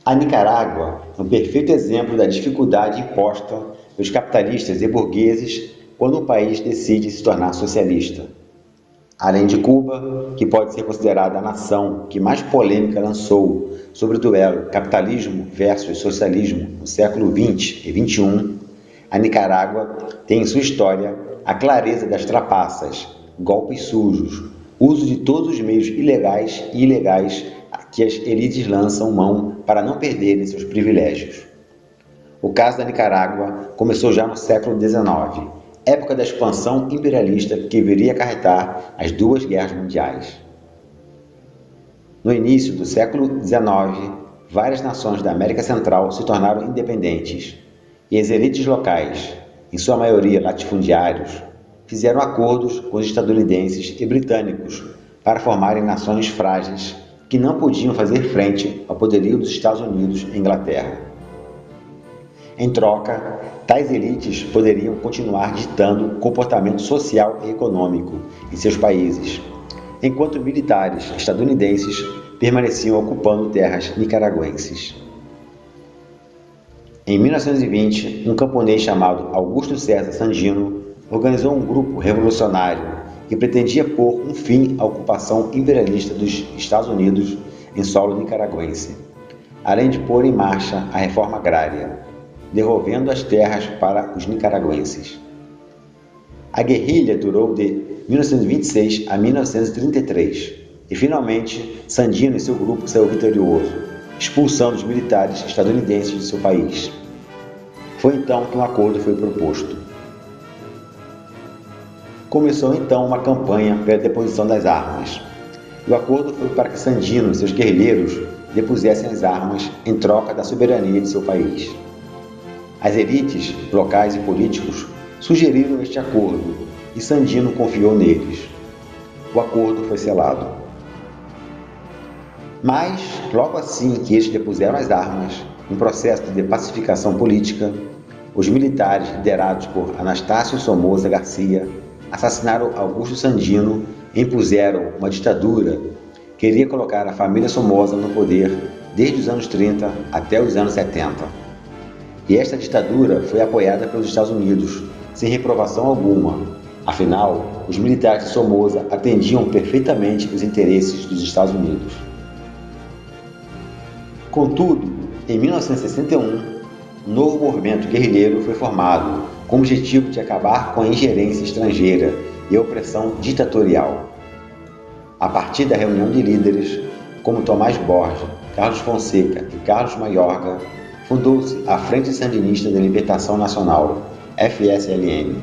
A Nicarágua é um perfeito exemplo da dificuldade imposta pelos capitalistas e burgueses quando o país decide se tornar socialista. Além de Cuba, que pode ser considerada a nação que mais polêmica lançou sobre o duelo capitalismo versus socialismo no século XX e XXI, a Nicarágua tem em sua história a clareza das trapaças, golpes sujos, uso de todos os meios ilegais e ilegais que as elites lançam mão para não perderem seus privilégios. O caso da Nicarágua começou já no século XIX, época da expansão imperialista que viria acarretar as duas guerras mundiais. No início do século XIX, várias nações da América Central se tornaram independentes, e as elites locais, em sua maioria latifundiários, fizeram acordos com os estadunidenses e britânicos para formarem nações frágeis que não podiam fazer frente ao poderio dos Estados Unidos e Inglaterra. Em troca, tais elites poderiam continuar ditando o comportamento social e econômico em seus países, enquanto militares estadunidenses permaneciam ocupando terras nicaragüenses. Em 1920, um camponês chamado Augusto César Sandino organizou um grupo revolucionário que pretendia pôr um fim à ocupação imperialista dos Estados Unidos em solo nicaragüense, além de pôr em marcha a reforma agrária, devolvendo as terras para os nicaragüenses. A guerrilha durou de 1926 a 1933 e, finalmente, Sandino e seu grupo saiu vitorioso, expulsando os militares estadunidenses de seu país. Foi então que um acordo foi proposto. Começou então uma campanha pela deposição das armas. O acordo foi para que Sandino e seus guerrilheiros depusessem as armas em troca da soberania de seu país. As elites, locais e políticos sugeriram este acordo e Sandino confiou neles. O acordo foi selado. Mas, logo assim que eles depuseram as armas, em processo de pacificação política, os militares liderados por Anastácio Somoza Garcia assassinaram Augusto Sandino e impuseram uma ditadura que iria colocar a família Somoza no poder desde os anos 30 até os anos 70. E esta ditadura foi apoiada pelos Estados Unidos, sem reprovação alguma. Afinal, os militares de Somoza atendiam perfeitamente os interesses dos Estados Unidos. Contudo, em 1961, um novo movimento guerrilheiro foi formado com o objetivo de acabar com a ingerência estrangeira e a opressão ditatorial. A partir da reunião de líderes, como Tomás Borges, Carlos Fonseca e Carlos Mayorga, fundou-se a Frente Sandinista de Libertação Nacional, FSLN.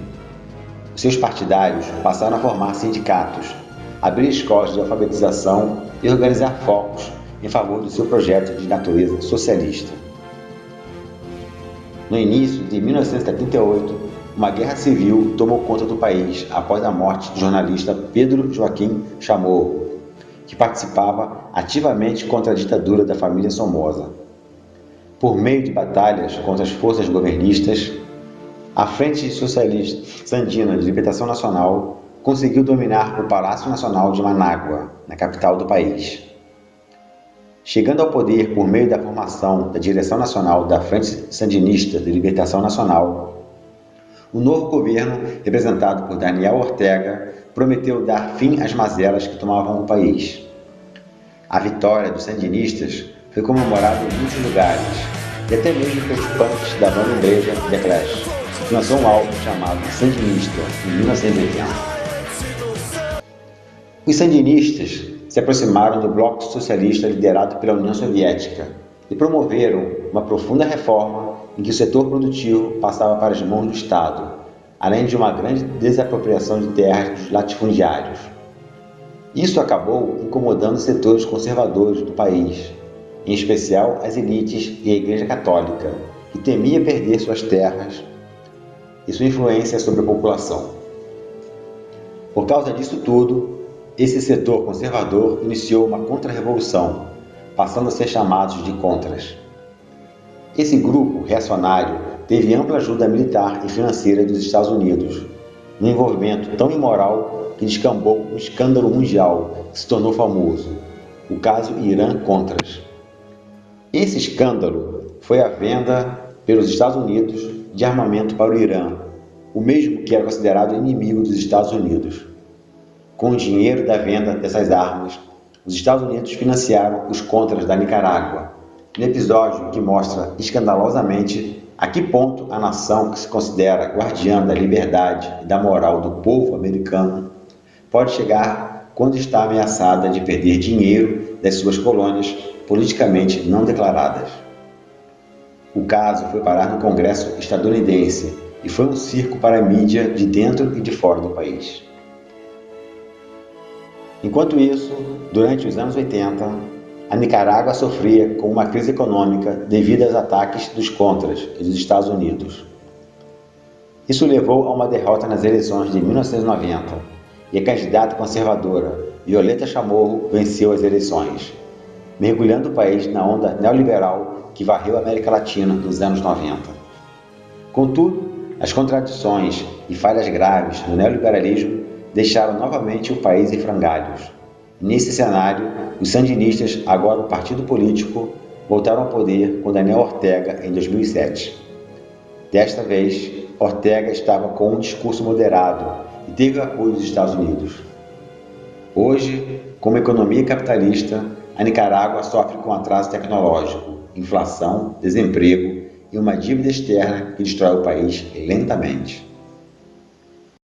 Seus partidários passaram a formar sindicatos, abrir escolas de alfabetização e organizar focos em favor do seu projeto de natureza socialista. No início de 1978, uma guerra civil tomou conta do país após a morte do jornalista Pedro Joaquim Chamorro, que participava ativamente contra a ditadura da família Somoza. Por meio de batalhas contra as forças governistas, a Frente Socialista Sandina de Libertação Nacional conseguiu dominar o Palácio Nacional de Manágua, na capital do país. Chegando ao poder por meio da formação da Direção Nacional da Frente Sandinista de Libertação Nacional, o novo governo, representado por Daniel Ortega, prometeu dar fim às mazelas que tomavam o país. A vitória dos sandinistas foi comemorada em muitos lugares, e até mesmo pelos punks da banda inglesa The Clash, que lançou um álbum chamado Sandinista, em 1980. Os sandinistas se aproximaram do bloco socialista liderado pela União Soviética e promoveram uma profunda reforma em que o setor produtivo passava para as mãos do Estado, além de uma grande desapropriação de terras dos latifundiários. Isso acabou incomodando setores conservadores do país, em especial as elites e a Igreja Católica, que temia perder suas terras e sua influência sobre a população. Por causa disso tudo, esse setor conservador iniciou uma contra-revolução, passando a ser chamados de contras. Esse grupo reacionário teve ampla ajuda militar e financeira dos Estados Unidos, num envolvimento tão imoral que descambou um escândalo mundial que se tornou famoso, o caso Irã-Contras. Esse escândalo foi a venda pelos Estados Unidos de armamento para o Irã, o mesmo que era considerado inimigo dos Estados Unidos. Com o dinheiro da venda dessas armas, os Estados Unidos financiaram os contras da Nicarágua, no episódio que mostra escandalosamente a que ponto a nação que se considera guardiã da liberdade e da moral do povo americano pode chegar quando está ameaçada de perder dinheiro das suas colônias politicamente não declaradas. O caso foi parar no Congresso estadunidense e foi um circo para a mídia de dentro e de fora do país. Enquanto isso, durante os anos 80, a Nicarágua sofria com uma crise econômica devido aos ataques dos contras e dos Estados Unidos. Isso levou a uma derrota nas eleições de 1990 e a candidata conservadora Violeta Chamorro venceu as eleições, mergulhando o país na onda neoliberal que varreu a América Latina nos anos 90. Contudo, as contradições e falhas graves no neoliberalismo deixaram novamente o país em frangalhos. Nesse cenário, os sandinistas, agora um partido político, voltaram ao poder com Daniel Ortega em 2007. Desta vez, Ortega estava com um discurso moderado e teve o apoio dos Estados Unidos. Hoje, com uma economia capitalista, a Nicarágua sofre com atraso tecnológico, inflação, desemprego e uma dívida externa que destrói o país lentamente.